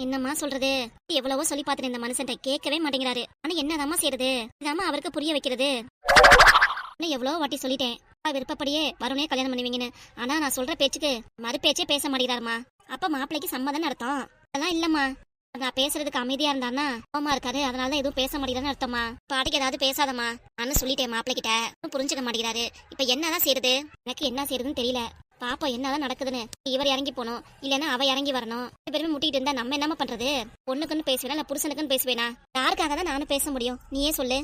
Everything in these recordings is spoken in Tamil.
என்னம்மா சொல்றது? எவ்வளவோ சொல்லி பார்த்துட்டு இந்த மனுஷன் கேட்கவே மாட்டேங்கிறாரு. ஆனா என்னதாம்மா செய்யறது? இதாம்மா அவருக்கு புரிய வைக்கிறது. இன்னும் எவ்வளோ வாட்டி சொல்லிட்டேன் விருப்பப்படியே வருணே கல்யாணம் பண்ணுவீங்கன்னு. ஆனா நான் சொல்ற பேச்சுக்கு மறுபேச்சே பேச மாட்டேங்கிறாருமா. அப்ப மாப்பிள்ளைக்கு சம்மதம் அர்த்தம். அதெல்லாம் இல்லம்மா, நான் பேசுறதுக்கு அமைதியா இருந்தானா கோமா இருக்காரு, அதனாலதான் எதுவும் பேச மாட்டேங்கிறான்னு அர்த்தமா. பாட்டுக்கு ஏதாவது பேசாதம்மா நான் சொல்லிட்டேன் மாப்பிள்ளைகிட்ட. புரிஞ்சுக்க மாட்டேங்கிறாரு. இப்ப என்னதான் செய்யறது? எனக்கு என்ன செய்யறதுன்னு தெரியல. பாப்பா என்னதான் நடக்குதுன்னு. இவர் இறங்கி போனோம், இல்லன்னா அவ இறங்கி வரணும். பெருமை முட்டிட்டு இருந்தா நம்ம என்னமா பண்றது? பொண்ணுக்குன்னு பேசுவேனா இல்ல புருஷனுக்குன்னு பேசுவேனா? யாருக்காக தான் நானும் பேச முடியும்? நீயே சொல்லு.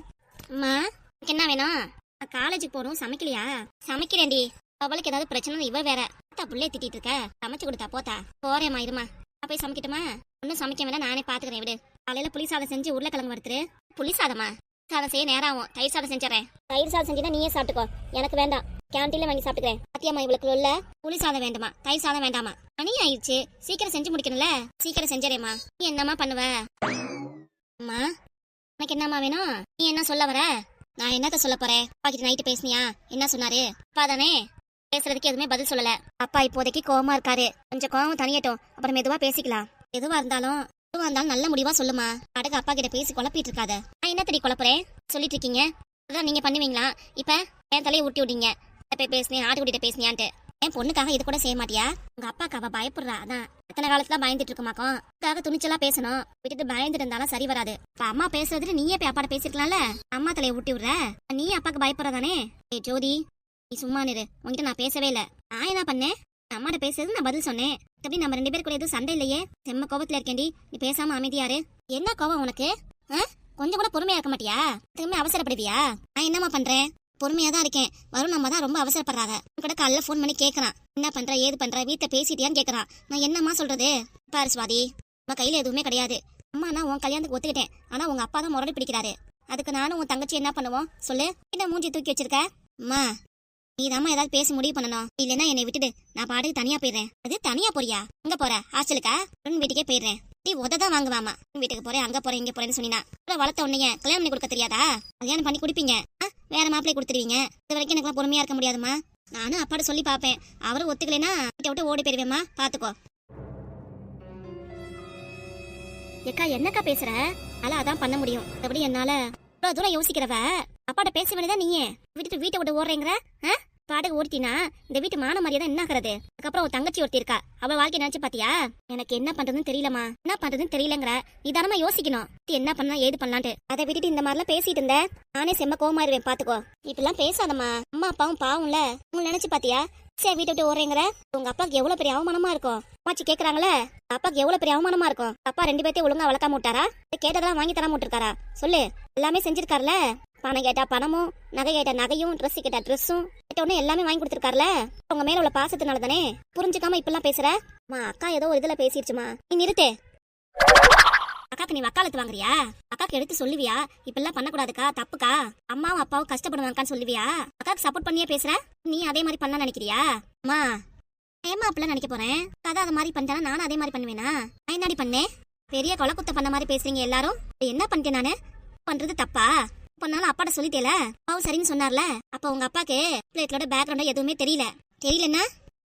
அம்மா என்ன வேணும்? காலேஜுக்கு போறோம், சமைக்கலையா? சமைக்கிறேன்டி. அவளுக்கு ஏதாவது பிரச்சனை இவ வேற புள்ளைய திட்டிட்டு இருக்க. சமைச்சு கொடுத்தா போத்தா. போறேம்மா இருமா. போய் சமைக்கட்டுமா? ஒன்னும் சமைக்க வேணா, நானே பாத்துக்கிறேன் விடு. காலையில புளி சாதம் செஞ்சு உருளைக்கிழங்கு வறுத்துரு. புளி சாதமா? சாதம் செய்ய நேரம் ஆகும். தயிர் சாதம் செஞ்சுறேன். தயிர் சாதம் செஞ்சுனா நீயே சாப்பிட்டுக்கோ, எனக்கு வேண்டாம். கேன்டீன்ல வாங்கி சாப்பிட்டுக்கிறேன். சத்தியம்மா இவளுக்கு உள்ள புளி சாதம் வேண்டாமா, தயிர் சாதம் வேண்டாமா? மணி ஆயிடுச்சு, சீக்கிரம் செஞ்சு முடிக்கணும்ல. சீக்கிரம் செஞ்சறேம்மா. நீ என்னம்மா பண்ணுவ? அம்மா எனக்கு என்னம்மா வேணும்? நீ என்ன சொல்ல வர? நான் என்னத்த சொல்ல போறேன்? அப்பா கிட்ட நைட்டு பேசுனியா? என்ன சொன்னாரு? அப்பா தானே, பேசுறதுக்கு எதுவுமே பதில் சொல்லல. அப்பா இப்போதைக்கு கோவமா இருக்காரு. கொஞ்சம் கோவம் தனியட்டும், அப்புறம் மெதுவா பேசிக்கலாம். எதுவா இருந்தாலும் நல்ல முடிவா சொல்லுமா. அடுக்க அப்பா கிட்ட பேசி குழப்பிட்டு இருக்காத. நான் என்ன தெரிய குழப்புறேன் சொல்லிட்டு இருக்கீங்க? அதான் நீங்க பண்ணுவீங்களா? இப்ப என் தலையை ஊட்டி விட்டீங்க. போய் பேசுனேன், ஆட்டுக்குட்டிட்ட பேசுனியான்ட்டு. என் பொண்ணுக்காக இது கூட செய்ய மாட்டியா? உங்க அப்பாக்கு அவ பயப்படுறா. அதான் எத்தனை காலத்துல பயந்துட்டு இருக்குமாக்கும். அதுக்காக துணிச்சலா பேசணும். விட்டுட்டு பயந்துட்டு இருந்தாலும் சரி வராது. இப்ப அம்மா பேசுறதுல நீயே போய் அப்பாட்ட பேசிருக்கலாம்ல. அம்மா தலையை ஊட்டி விடுற, நீ அப்பாக்கு பயப்படுறதானே? ஏ ஜோதி, நீ சும்மா நிறு. உங்ககிட்ட நான் பேசவே இல்ல. நான் என்ன பண்ணேன்? அம்மாட்ட பேசுறது நான் பதில் சொன்னேன். அப்படி நம்ம 2 பேருக்குள்ள எதுவும் சண்டை இல்லையே. செம்ம கோபத்துல இருக்கேன்டி. நீ பேசாம அமைதியாரு. என்ன கோபம் உனக்கு? கொஞ்சம் கூட பொறுமையா இருக்க மாட்டியா? திரும்ப அவசரப்படுவியா? நான் என்னமா பண்றேன்? பொறுமையா தான் இருக்கேன். வரும் நம்ம தான் ரொம்ப அவசரப்படுறாங்க. கூட காலைல போன் பண்ணி கேட்கறான், என்ன பண்ற ஏது பண்ற, வீட்டை பேசிட்டியான்னு கேட்கறான். நான் என்னம்மா சொல்றது? பாரு சுவாதி, நம்ம கையில எதுவுமே கிடையாது. அம்மா நான் உன் கல்யாணத்துக்கு ஒத்துக்கிட்டேன். ஆனா உங்க அப்பா தான் முரடி பிடிக்கிறாரு. அதுக்கு நானும் உன் தங்கச்சி என்ன பண்ணுவோம் சொல்லு? என்ன மூஞ்சி தூக்கி வச்சிருக்க? அம்மா நீதாம்மா ஏதாவது பேசி முடிவு பண்ணணும். இல்லைன்னா என்னை விட்டுடு, நான் பாட்டுக்கு தனியா போயிடுறேன். அது தனியா போறியா? எங்க போற? ஹாஸ்டலுக்கா? வீட்டுக்கே போயிடுறேன். நீ உததான் வாங்குவாமா. வீட்டுக்கு போறேன், அங்க போறேன், இங்க போறேன்னு சொன்னா வளர்த்த உடனே கல்யாணம் பண்ணி கொடுக்க தெரியாதா? கல்யாணம் பண்ணி கொடுப்பீங்க, வேற மாப்பிள்ளை கொடுத்துருவீங்க. இது வரைக்கும் எனக்கு பொறுமையா இருக்க முடியாதுமா. நானும் அப்பாட்ட சொல்லி பாப்பேன். அவரும் ஒத்துக்கலைன்னா வீட்டை விட்டு ஓடி போயிருவேம்மா, பாத்துக்கோ. ஏக்கா என்னக்கா பேசுற? அதான் பண்ண முடியும். எப்படி என்னால இவ்வளவு தூரம் யோசிக்கிறவ அப்பாட்ட பேச வேண்டியதான். நீயே விட்டுட்டு வீட்டை விட்டு ஓடுறேங்கிற. பாட்டுக்கு ஓடினா இந்த வீட்டு மான மரியாதை என்ன ஆகுறது? அதுக்கப்புறம் ஒரு தங்கச்சி ஒருத்தி இருக்கா, அவ வாழ்க்கை நினைச்சு பாத்தியா? எனக்கு என்ன பண்றதுன்னு தெரியலமா. என்ன பண்றதுன்னு தெரியலங்கிற. நிதானமா யோசிக்கணும், என்ன பண்ணா ஏது பண்ணலான்ட்டு. அதை விட்டுட்டு இந்த மாதிரிலாம் பேசிட்டு இருந்த நானே செம்ம கோவமாயிருவேன், பாத்துக்கோ. இப்பெல்லாம் பேசாதம்மா. அம்மா அப்பாவும் பாவம்ல. உங்களை நினைச்சு பாத்தியா? சரி வீட்டை விட்டு ஓடுறேங்கிற. உங்க அப்பாக்கு எவ்வளவு பெரிய அவமானமா இருக்கும். அம்மாச்சி கேக்குறாங்களே, அப்பாக்கு எவ்வளவு பெரிய அவமானமா இருக்கும். அப்பா 2 பேர்த்தையும் ஒழுங்கா வளர்க்காம விட்டாரா? கேட்டதெல்லாம் வாங்கி தராம விட்டுருக்காரா? சொல்லு. எல்லாமே செஞ்சிருக்காருல. பணம் கேட்டா பணமும், நகை கேட்டா நகையும், ட்ரெஸ் கேட்டா ட்ரெஸ்ஸும், கேட்ட உடனே எல்லாமே வாங்கி கொடுத்துருக்காருல. உங்க மேல உள்ள பாசத்தினால தானே. புரிஞ்சுக்காம இப்பெல்லாம் பேசுற. அக்கா ஏதோ ஒரு இதுல பேசிருச்சுமா. நீ நிறுத்து. அக்காக்கு நீ வக்காலத்து வாங்குறியா? அக்காக்கு எடுத்து சொல்லுவியா? இப்பெல்லாம் பண்ணக்கூடாதுக்கா, தப்புக்கா. அம்மாவும் அப்பாவும் கஷ்டப்படுவாங்கன்னு சொல்லுவியா? அக்காக்கு சப்போர்ட் பண்ணியே பேசுற. நீ அதே மாதிரி பண்ண நினைக்கிறியா? அம்மா ஏமா அப்பெல்லாம் நினைக்க போறேன். கதை அது மாதிரி பண்ணிட்டானா நானும் அதே மாதிரி பண்ணுவேனா? நான் என்னடி பண்ணேன்? பெரிய கொலை குத்த பண்ண மாதிரி பேசுறீங்க எல்லாரும். என்ன பண்ணிட்டேன் நானு? பண்றது தப்பா? பண்ணாலும் அப்பாட்ட சொல்லிட்டேல. அப்பாவும் சரின்னு சொன்னார்ல. அப்ப உங்க அப்பாக்கு பிளேட்லோட பேக்ரவுண்டா எதுவுமே தெரியலன்னா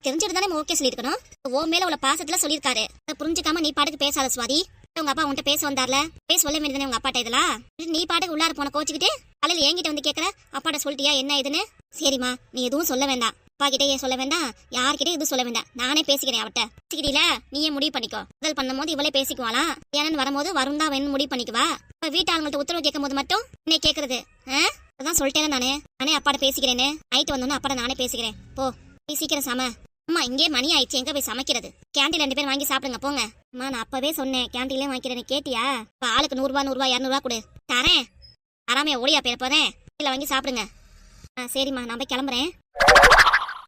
தெரிஞ்சுட்டு தானே ஓகே சொல்லிருக்கணும். ஓ மேல உள்ள பாசத்துல சொல்லிருக்காரு. புரிஞ்சுக்காம நீ பாட்டுக்கு பேசாத சுவாதி. உங்க அப்பா உன்கிட்ட பேச வந்தார்ல, பேச சொல்ல வேண்டியதானே உங்க அப்பாட்ட இதெல்லாம். நீ பாட்டுக்கு உள்ளார போன கோச்சுக்கிட்டு காலையில என்கிட்ட வந்து கேக்குற அப்பாட்ட சொல்லிட்டியா என்ன இதுன்னு? சரிம்மா நீ எதுவும் சொல்ல வேண்டாம். அப்பா கிட்டே சொல்ல வேண்டாம், யார்கிட்டயும் எதுவும் சொல்ல வேண்டாம். நானே பேசிக்கிறேன் அவட்ட. பேசிக்கிறீல, நீயே முடிவு பண்ணிக்கோ. முதல் பண்ணும் போது இவளே பேசிக்குவாளாம். ஏன்னு வரும்போது வரும் தான் வேணும் முடிவு பண்ணிக்குவா. இப்ப வீட்டு ஆளுங்கள்ட்ட உத்தரவு கேட்கும் போது மட்டும் என்ன கேக்குறது? அதான் சொல்லிட்டேன் நானே அப்பாட்ட பேசிக்கிறேன்னு. நைட்டு வந்தோன்னு அப்பாட்ட நானே பேசிக்கிறேன். போ நீ சீக்கிரம் சம. அம்மா இங்கே மணி ஆயிடுச்சு, எங்க போய் சமைக்கிறது? கேண்டீன் 2 பேரும் வாங்கி சாப்பிடுங்க போங்க. அம்மா நான் அப்பவே சொன்னேன் கேண்டீன்ல வாங்கிக்கிறேன்னு, கேட்டியா? இப்ப ஆளுக்கு 100 ரூபா 200 கொடு, தரேன். அறாமையா ஓடியா பேர போறேன். இல்ல வாங்கி சாப்பிடுங்க. சரிம்மா நான் போய் கிளம்புறேன்.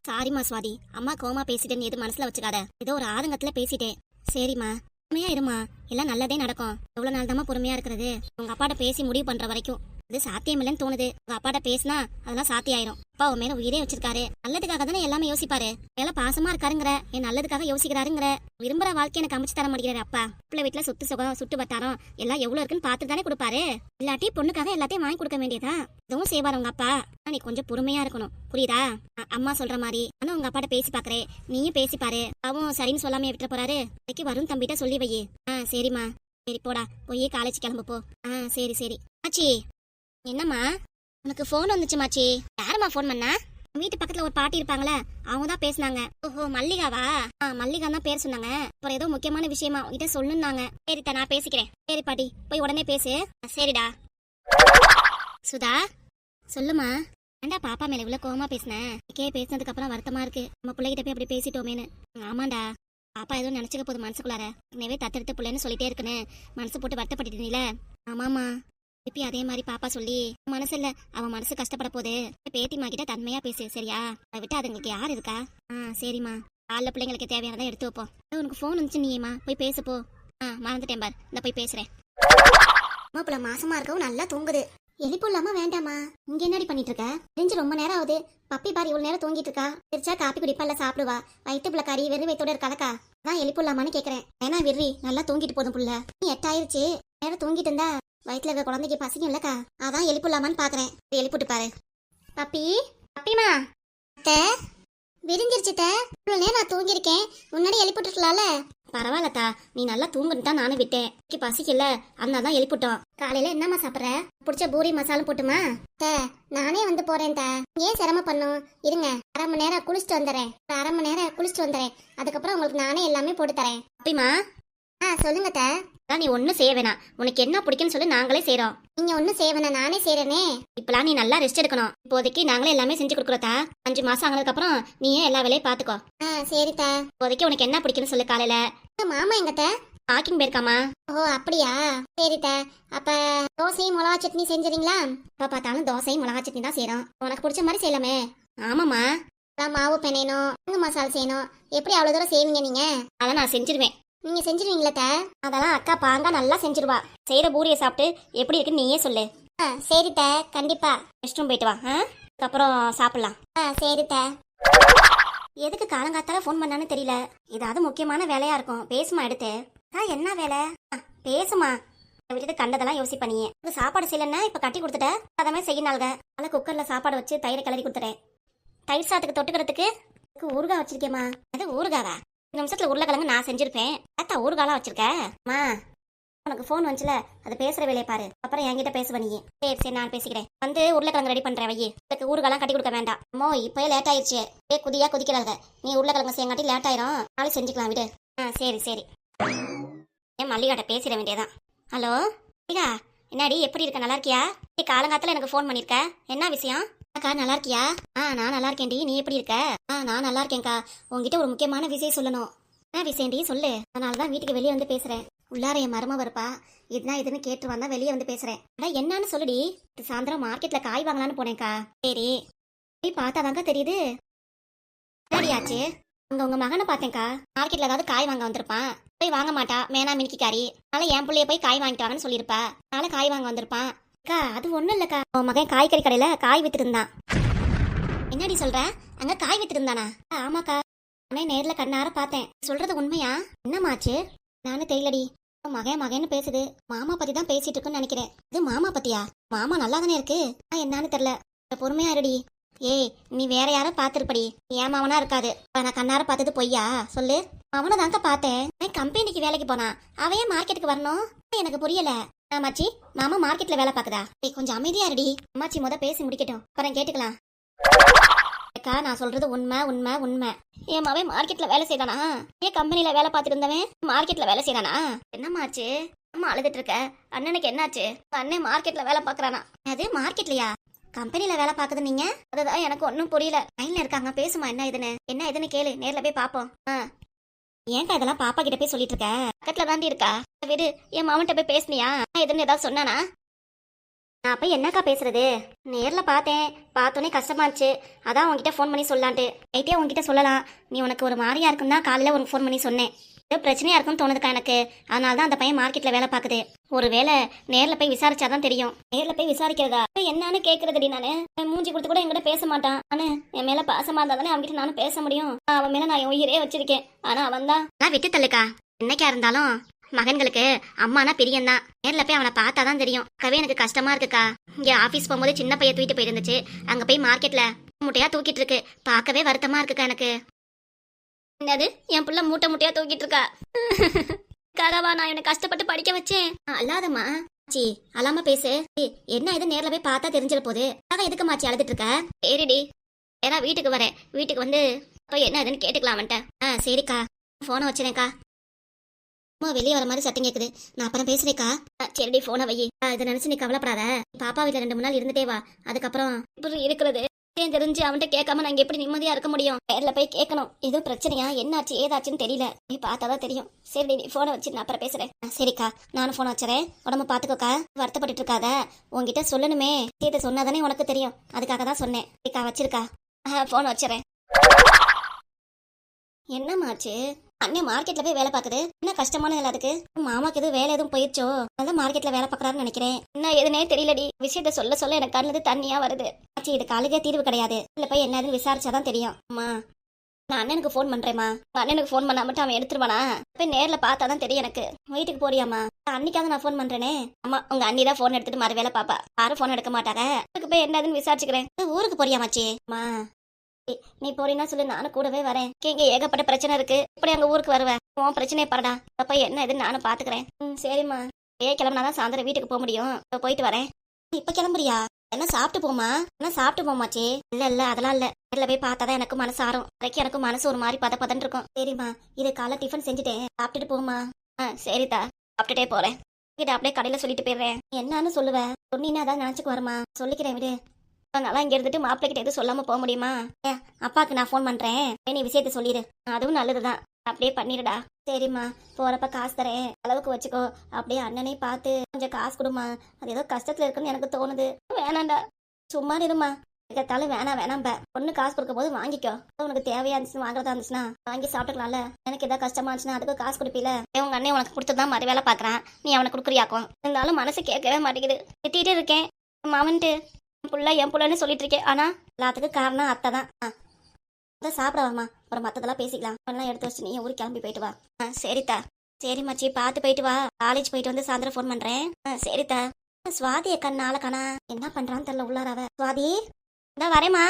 சாரிம்மா சுவாதி, அம்மா கோமா பேசிட்டேன்னு எது மனசுல வச்சுக்காத. ஏதோ ஒரு ஆதங்கத்துல பேசிட்டேன். சரிம்மா பொறுமையா இருமா, எல்லாம் நல்லதே நடக்கும். எவ்வளவு நாள் தாம்மா பொறுமையா இருக்கிறது? உங்க அப்பாட்ட பேசி முடிவு பண்ற வரைக்கும். இது சாத்தியம் தோணுது. உங்க அப்பாட்ட பேசினா அதெல்லாம் சாத்தியாயிரும். அப்பா உன் மேல உயிரே வச்சிருக்காரு. நல்லதுக்காக தானே எல்லாமே யோசிப்பாரு. மேல பாசமா இருக்காருங்கிற, என் நல்லதுக்காக யோசிக்கிறாருங்கிற, விரும்புற வாழ்க்கை எனக்கு அமைச்சு தர மாட்டேங்கிறாரு அப்பா. பிள்ளை வீட்டுல சொத்து சுகம் சுட்டு வட்டாரம் எல்லாம் எவ்வளவு இருக்குன்னு பார்த்துட்டு தானே கொடுப்பாரு. இல்லாட்டி பொண்ணுக்காக எல்லாத்தையும் வாங்கி கொடுக்க வேண்டியதா? இதுவும் செய்வாரு உங்க அப்பா. நீ கொஞ்சம் பொறுமையா இருக்கணும், புரியுதா? அம்மா சொல்ற மாதிரி ஆனா உங்க அப்பாட்ட பேசி பாக்குறேன். நீயும் பேசி பாரு. அவன் சரின்னு சொல்லாம விட்டுற போறாரு. இன்னைக்கு வரும் தம்பிட்ட சொல்லி வை. சரிம்மா. சரி போடா, போய் காலேஜ் கிளம்பு போ. சரி சரி. ஆச்சி என்னம்மா? உனக்கு போன் வந்துச்சு மாச்சி. யாரும்மா போன் பண்ணா? வீட்டு பக்கத்துல ஒரு பாட்டி இருப்பாங்களே, அவங்க தான் பேசினாங்க. ஓஹோ, மல்லிகாவா? மல்லிகா தான் பேர் சொன்னாங்க. அப்புறம் ஏதோ முக்கியமான விஷயமா உங்ககிட்ட சொல்லுன்னாங்க. சரிதா, நான் பேசிக்கிறேன். சரி பாட்டி, போய் உடனே பேசு. சரிடா. சுதா சொல்லுமா. ஏண்டா பாப்பா மேல இவ்வளவு கோவமா பேசினேன்? பேசினதுக்கு அப்புறம் வருத்தமா இருக்கு. நம்ம பிள்ளைகிட்ட போய் அப்படி பேசிட்டோமேனு. ஆமாண்டா, பாப்பா ஏதோ நினைச்சுக்க போது மனசுக்குள்ளார. எனவே தத்தெடுத்த பிள்ளைன்னு சொல்லிட்டே இருக்குன்னு மனசு போட்டு வருத்தப்பட்டுட்டீங்கள? ஆமாமா. திருப்பி அதே மாதிரி பாப்பா சொல்லி மனசு இல்ல, அவன் மனசு கஷ்டப்பட போது. பேத்திமா கிட்ட தன்மையா பேசு, சரியா? அதை விட்டு அதுங்களுக்கு யார் இருக்கா? சரிம்மா. காலைல பிள்ளைங்களுக்கு தேவையானதான் எடுத்து வைப்போம். உனக்கு போன் வந்துச்சு, நீயேம்மா போய் பேசுப்போ. மறந்துட்டேன் பார், இந்த போய் பேசுறேன். மாப்பிள்ள மாசமா இருக்கவும் நல்லா தூங்குது. எழுப்பிடலாமா வேண்டாமா? இங்க என்னடி பண்ணிட்டு இருக்க? தெரிஞ்சு ரொம்ப நேரம் ஆகுது. பப்பி பாரு இவ்வளவு நேரம் தூங்கிட்டு இருக்கா. தெரிச்சா காப்பி குடிப்பால, சாப்பிடுவா. வயிற்றுப்புள்ள கறி வெறும் வயிற்றோட இருக்காதக்கா. அதான் எழுப்பிடலாமான்னு கேக்குறேன். ஏன்னா விர்ரி நல்லா தூங்கிட்டு போதும் புள்ள. நீ 8 ஆயிருச்சு. நேரம் தூங்கிட்டு இருந்தா வயிற்றுல இருக்க குழந்தைக்கு பசிக்கும் இல்லக்கா. அதான் எழுப்பிடலாமான்னு பாக்குறேன். எழுப்பிட்டு பாரு. பப்பி பப்பிமா. விரிஞ்சிருச்சுட்ட. இவ்வளவு நேரம் நான் தூங்கிருக்கேன், முன்னாடி எழுப்பிட்டுலாம்ல. பரவாயில்லத்தா, நீ நல்லா தூங்குன்னு தான் நானும் விட்டேன். பசிக்கல, அதனாலதான் எழுப்பிட்டோம். காலையில என்னம்மா சாப்பிட்ற? பிடிச்ச பூரி மசாலும் போட்டுமா? நானே வந்து போறேன். ஏன் சிரமம் பண்ணும்? இருங்க, அரை மணி நேரம் குளிச்சுட்டு வந்துடுறேன். அதுக்கப்புறம் உங்களுக்கு நானே எல்லாமே போட்டு தரேன். அப்படிமா? சொல்லுங்க. நீ ஒன்னும் செய்ய வேணாம். உனக்கு என்ன பிடிக்குன்னு சொல்லி நாங்களே செய்யறோம். நீங்க ஒன்னும் செய்ய வேணாம், நானே செய்யறேனே. இப்பெல்லாம் நீ நல்லா ரெஸ்ட் எடுக்கணும். இப்போதைக்கு நாங்களே எல்லாமே செஞ்சு கொடுக்குறோத்தா. 5 மாசம் ஆனதுக்கு அப்புறம் நீயே எல்லா வேலையும் பாத்துக்கோ. சரிதா. இப்போதைக்கு உனக்கு என்ன பிடிக்குன்னு சொல்லு. காலையில மாமா எங்கத்த? வாக்கிங் போயிருக்காமா. ஓ அப்படியா? சரிதா. அப்ப தோசையும் மிளகா சட்னி செஞ்சுறீங்களா? அப்ப பார்த்தாலும் தோசையும் மிளகா சட்னி தான் செய்யறோம். உனக்கு பிடிச்ச மாதிரி செய்யலாமே. ஆமாமா. மாவு பெனையணும், மசாலா செய்யணும். எப்படி அவ்வளவு தூரம் செய்வீங்க நீங்க? அதான் நான் செஞ்சிருவேன். நீங்க செஞ்சிருவீங்களா? அதெல்லாம் அக்கா பாங்கா நல்லா செஞ்சிருவா. செய்யற பூரியை சாப்பிட்டு எப்படி இருக்குன்னு நீயே சொல்லு. சரித்த, கண்டிப்பா. ரெஸ்ட் ரூம் போயிட்டு வா, அதுக்கப்புறம் சாப்பிடலாம். சரித்த. எதுக்கு காலங்காத்தால ஃபோன் பண்ணான்னு தெரியல. ஏதாவது முக்கியமான வேலையா இருக்கும். பேசுமா எடுத்து. என்ன வேலை? பேசுமா. விட்டுட்டு கண்டதெல்லாம் யோசிப்ப நீ. சாப்பாடு செய்யலன்னா இப்ப கட்டி கொடுத்துட்ட. அதமே செய்யினால்க. அதனால குக்கர்ல சாப்பாடு வச்சு தயிரை கிளறி கொடுத்துட்டேன். தயிர் சாத்துக்கு தொட்டுக்கிறதுக்கு ஊறுகாய் வச்சிருக்கேம்மா. அது ஊறுகாவா? நிமிஷத்துல உருளைக்கிழங்கு நான் செஞ்சிருப்பேன். அத்தா ஊறுகாலாம் வச்சிருக்கேம்மா. உனக்கு ஃபோன் வந்துச்சுல, அது பேசுற வேலையை பாரு. அப்புறம் என்கிட்ட பேசுவ நீ. சரி நான் பேசிக்கிறேன். வந்து உருளைக்கிழங்கு ரெடி பண்றேன். வையே, அதுக்கு ஊறுகாலாம் கட்டி கொடுக்க வேண்டாம். அம்மோ இப்பயே லேட் ஆயிடுச்சு. குதியா குதிக்கிறாங்க. நீ உருளைக்கிழங்கு செய்யங்காட்டி லேட் ஆயிரும். நாளைக்கு செஞ்சுக்கலாம் விடு. சரி. ஏன் மல்லிகாட்ட பேசிட வேண்டியதான். ஹலோ மல்லிகா, என்னடி எப்படி இருக்க? நல்லா இருக்கியா? காலங்காலத்துல எனக்கு ஃபோன் பண்ணிருக்க, என்ன விஷயம்? அக்கா நல்லா இருக்கியா? நான் நல்லா இருக்கேன்டி. நீ எப்படி இருக்க? நான் நல்லா இருக்கேன்க்கா. உங்ககிட்ட ஒரு முக்கியமான விஷயம் சொல்லணும். என்ன விஷயம்டி சொல்லு. அதனாலதான் வீட்டுக்கு வெளியே வந்து பேசுறேன். உள்ளார என் மரும வரப்பா. இதுன்னு கேட்டு வந்தா வெளியே வந்து பேசுறேன். அதான் என்னன்னு சொல்லுடி. சாயந்தரம் மார்க்கெட்ல காய் வாங்கலான்னு போனேன்க்கா. சரி பார்த்தாதாங்க தெரியுது. சரியாச்சு. உங்க மகனை பார்த்தேன்க்கா. மார்க்கெட்ல ஏதாவது காய் வாங்க வந்திருப்பான். போய் வாங்க மாட்டா, மேனா மினிக்காரி. அதனால என் பிள்ளைய போய் காய் வாங்கிட்டு வாங்கன்னு சொல்லியிருப்பா. அதனால காய் வாங்க வந்திருப்பான். அக்கா அது ஒண்ணும் இல்லக்கா, உன் மகன் காய்கறி கடையில காய் வித்துட்டு இருந்தான். என்னடி சொல்ற? அங்க காய் வித்துட்டு இருந்தானா? ஆமாக்கா, நானே நேர்ல கண்ணார பார்த்தேன். சொல்றது உண்மையா? என்னமாச்சு? நானும் தெரியலடி. மகன்னு பேசுது. மாமா பத்தி தான் பேசிட்டு இருக்குன்னு நினைக்கிறேன். இது மாமா பத்தியா? மாமா நல்லா தானே இருக்கு. என்னன்னு தெரியல. பொறுமையா இருடி. ஏய், நீ வேற யாரும் பாத்துருப்படி. ஏன் மாவனா இருக்காது. நான் கண்ணார பார்த்தது பொய்யா? சொல்லு. அவனை தாங்க பார்த்தேன். கம்பெனிக்கு வேலைக்கு போனா அவையே மார்க்கெட்டுக்கு வரணும். எனக்கு புரியல. அம்மாச்சி, மாமா மார்க்கெட்ல வேலை பாக்குதா? கொஞ்சம் அமைதியா இருடி. அம்மாச்சி பேசி முடிக்கட்டும், அப்புறம் கேட்டுக்கலாம். அக்கா நான் சொல்றது உண்மை. என் மாவே மார்க்கெட்ல வேலை செய்தானா? ஏன் கம்பெனில வேலை பார்த்துட்டு இருந்தவன் மார்க்கெட்ல வேலை செய்தானா? என்னமாச்சு? அம்மா அழுதுட்டு இருக்க. அண்ணனுக்கு என்னாச்சு? அண்ணன் மார்க்கெட்ல வேலை பாக்குறானா? அது மார்க்கெட்லயா? கம்பெனில வேலை பாக்குது நீங்க? அதுதான் எனக்கு ஒன்னும் புரியல. லைன்ல இருக்காங்க, பேசுமா. என்ன இதுன்னு கேளு. நேர்ல போய் பாப்போம். ஏன்க்கா இதெல்லாம் பாப்பா கிட்ட போய் சொல்லிட்டு இருக்க? பக்கத்துல தாண்டி இருக்கா. வீடு என் மாமன்ட்ட போய் பேசுனியா? இதுன்னு ஏதாவது சொன்னானா? நான் போய் என்னக்கா பேசுறது? நேர்ல பார்த்தோன்னே கஷ்டமாச்சு. அதான் உன்கிட்ட ஃபோன் பண்ணி சொல்லான்ட்டு. நைட்டே உன்கிட்ட சொல்லலாம். நீ உனக்கு ஒரு மாதிரியா இருக்குன்னா காலையில உனக்கு ஃபோன் பண்ணி சொன்னேன். ஏதோ பிரச்சனையா இருக்கும்னு தோணுதுக்கா எனக்கு. அதனால தான் அந்த பையன் மார்க்கெட்ல வேலை பார்க்குது. ஒருவேளை நேர்ல போய் விசாரிச்சாதான் தெரியும். நேர்ல போய் விசாரிக்கிறதா என்னன்னு கேக்குறதுடி நானு. மூஞ்சி கொடுத்து கூட என்கிட்ட பேச மாட்டான். ஆனா என் மேல பாசமா இருந்தா தானே அவன்கிட்ட நானும் பேச முடியும். அவன் மேல நான் என் உயிரே வச்சிருக்கேன். ஆனா அவன் தான் விட்டு தள்ளுக்கா. என்னைக்கா இருந்தாலும் மகன்களுக்கு அம்மானா பிரியம்தான். நேர்ல போய் அவனை பார்த்தாதான் தெரியும். அக்கவே எனக்கு கஷ்டமா இருக்குக்கா. இங்க ஆபீஸ் போகும்போது சின்ன பையன் தூக்கிட்டு போயிருந்துச்சு. அங்க போய் மார்க்கெட்ல மூட்டையா தூக்கிட்டு இருக்கு. பார்க்கவே வருத்தமா இருக்குக்கா எனக்கு. என்னது என் புள்ள மூட்டை மூட்டையா தூக்கிட்டு இருக்கா? காகவா நான் இவனை கஷ்டப்பட்டு படிக்க வச்சேன். அல்லாதம்மா சி அல்லாம பேசு. என்ன இது நேர்ல போய் பார்த்தா தெரிஞ்சிட போகுது. ஆக எதுக்கு மாச்சி அழுதுட்டு இருக்க? சரிடி ஏன்னா வீட்டுக்கு வரேன். வீட்டுக்கு வந்து அப்ப என்ன இதுன்னு கேட்டுக்கலாமன்ட்ட. சரிக்கா போனை வச்சுறேன்க்கா. அம்மா வெளியே வர மாதிரி சத்தம் கேக்குது. நான் அப்புறம் பேசுறேக்கா. சரிடி போனை வை. இதை நினைச்சு நீ கவலைப்படாத. பாப்பா வீட்டுல 2 3 நாள் இருந்துட்டே வா. அதுக்கப்புறம் இப்படி இருக்கிறது தெரிஞ்சு அவன்கிட்ட கேட்காம நான் எப்படி நிம்மதியா இருக்க முடியும்? நேர்ல போய் கேட்கணும். எதுவும் பிரச்சனையா என்னாச்சு ஏதாச்சுன்னு தெரியல. நீ பார்த்தாதான் தெரியும். சரி நீ போனை வச்சு நான் அப்புறம் பேசுறேன். சரிக்கா நானும் போனை வச்சுறேன். உடம்பு பாத்துக்கோக்கா. வருத்தப்பட்டு இருக்காத. உங்ககிட்ட சொல்லணுமே. இதை சொன்னாதானே உனக்கு தெரியும். அதுக்காக தான் சொன்னேன். சரிக்கா வச்சிருக்கா. போனை வச்சுறேன். என்னமாச்சு? அண்ணன் மார்க்கெட்ல போய் வேலை பாக்குது. என்ன கஷ்டமான வேலை அதுக்கு? மாமாக்கு எதுவும் வேலை எதுவும் போயிடுச்சோ? அதான் மார்க்கெட்ல வேலை பாக்குறாருன்னு நினைக்கிறேன். என்ன எதுனே தெரியலடி. விஷயத்த சொல்ல சொல்ல எனக்கு கண்ணுது தண்ணியா வருது. ஆச்சு இது காலேஜே தீர்வு கிடையாது. இல்ல போய் என்னதுன்னு விசாரிச்சாதான் தெரியும். அம்மா நான் அண்ணனுக்கு போன் பண்றேன்மா. அண்ணனுக்கு போன் பண்ணா மட்டும் அவன் எடுத்துருவானா? போய் நேர்ல பார்த்தாதான் தெரியும் எனக்கு. வீட்டுக்கு போறியாமா? அன்னைக்காவது நான் போன் பண்றேனே. அம்மா உங்க அண்ணி தான் போன் எடுத்துட்டு மறு வேலை பாப்பா. யாரும் போன் எடுக்க மாட்டாங்க. அதுக்கு போய் என்னதுன்னு விசாரிச்சுக்கிறேன். ஊருக்கு போறியாமாச்சி? அம்மா நீ போறீன்னா சொல்லு நானும் கூடவே வரேன். இங்க ஏகப்பட்ட பிரச்சனை இருக்கு. இப்படி அங்க ஊருக்கு வருவேன். உன் பிரச்சனையை பாருடா. அப்ப என்ன இதுன்னு நானும் பாத்துக்கிறேன். சரிம்மா கிளம்புனாதான் சாயந்தரம் வீட்டுக்கு போக முடியும். போயிட்டு வரேன். இப்ப கிளம்புறியா? என்ன சாப்பிட்டு போமா? என்ன சாப்பிட்டு போமாச்சு? இல்ல அதெல்லாம் இல்ல. நேர்ல போய் பார்த்தாதான் எனக்கு மனசு ஆறும். வரைக்கும் எனக்கு மனசு ஒரு மாதிரி பதன்னு இருக்கும். சரிம்மா இது காலை டிஃபன் செஞ்சுட்டேன். சாப்பிட்டுட்டு போமா. சரிதா சாப்பிட்டுட்டே போறேன். கிட்ட அப்படியே கடையில சொல்லிட்டு போயிடுறேன். என்னன்னு சொல்லுவேன். சொன்னீங்கன்னா அதான் நினைச்சுக்கு வருமா? சொல்லிக்கிறேன் விடு. நல்லா இங்க இருந்துட்டு மாப்பிள்ளை கிட்ட எதுவும் சொல்லாம போக முடியுமா? அப்பாக்கு நான் போன் பண்றேன். நீ விஷயத்த சொல்லிடு. அதுவும் நல்லதுதான். அப்படியே பண்ணிடுடா. சரிம்மா போறப்ப காசு தரேன். அளவுக்கு வச்சுக்கோ. அப்படியே அண்ணனை பார்த்து கொஞ்சம் காசு கொடுமா. அது ஏதோ கஷ்டத்துல இருக்குன்னு எனக்கு தோணுது. வேணாண்டா சும்மா இருமா. கேட்டாலும் வேணாம் பொண்ணு காசு கொடுக்கும் போது வாங்கிக்கோ. உனக்கு தேவையா இருந்துச்சுன்னு வாங்குறதா இருந்துச்சுன்னா வாங்கி சாப்பிட்டுக்கலாம்ல. எனக்கு ஏதாவது கஷ்டமா இருந்துச்சுன்னா அதுக்கு காசு கொடுப்பீல. உங்க அண்ணன் உனக்கு கொடுத்துதான் மறு வேலை பாக்குறான். நீ அவனை கொடுக்குறியாக்கும். இருந்தாலும் மனசு கேட்கவே மாட்டேங்குது. திட்டிட்டு இருக்கேன் மாவன்ட்டு. என் புள்ளன்னு சொல்லிட்டு இருக்கேன். ஆனா எல்லாத்துக்கும் காரணம் அத்தை தான். அதான் சாப்பிட வாமா. அப்புறம் மத்ததெல்லாம் பேசிக்கலாம். எல்லாம் எடுத்து வச்சு நீ ஊருக்கு கிளம்பி போயிட்டு வா. சரிதா. சரி மச்சி பார்த்து போயிட்டு வா. காலேஜ் போயிட்டு வந்து சாயந்தரம் ஃபோன் பண்றேன். சரிதா. சுவாதி அக்கா நாளை காணா. என்ன பண்றான்னு தெரியல உள்ளாராவ. சுவாதி இந்த வரேம்மா.